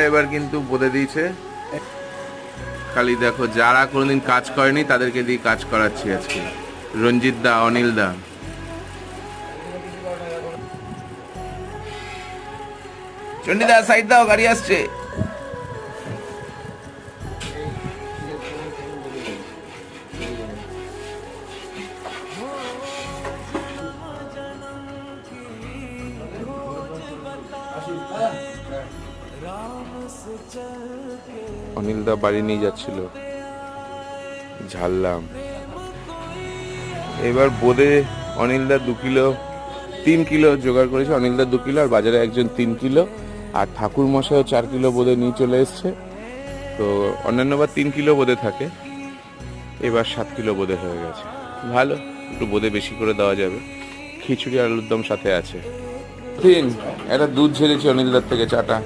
এবার কিন্তু বলে দিয়েছে, খালি দেখো যারা কোনোদিন কাজ করেনি তাদেরকে দিয়ে কাজ করাচ্ছি আজকে। রঞ্জিত দা, অনিল দা। চন্ডিদা সাইড দাও, গাড়ি আসছে। অনিল দা বাড়ি নিয়ে যাচ্ছিল, ঝাড়লাম। এবার বোঁদে অনিল দা 2 কিলো 3 কিলো জোগাড় করেছে। অনিল দা 2 কিলো, আর বাজারে একজন 3 কিলো, আর ঠাকুর মশাইও 4 কিলো বোঁদে নিয়ে চলে এসছে। তো অন্যান্যবার 3 কিলো বোঁদে থাকে, এবার 7 কিলো বোঁদে হয়ে গেছে। ভালো, একটু বোঁদে বেশি করে দেওয়া যাবে। খিচুড়ি আর আলুর দম সাথে আছে। একটা দুধ ঝেড়েছি অনিলদার থেকে, চাটা।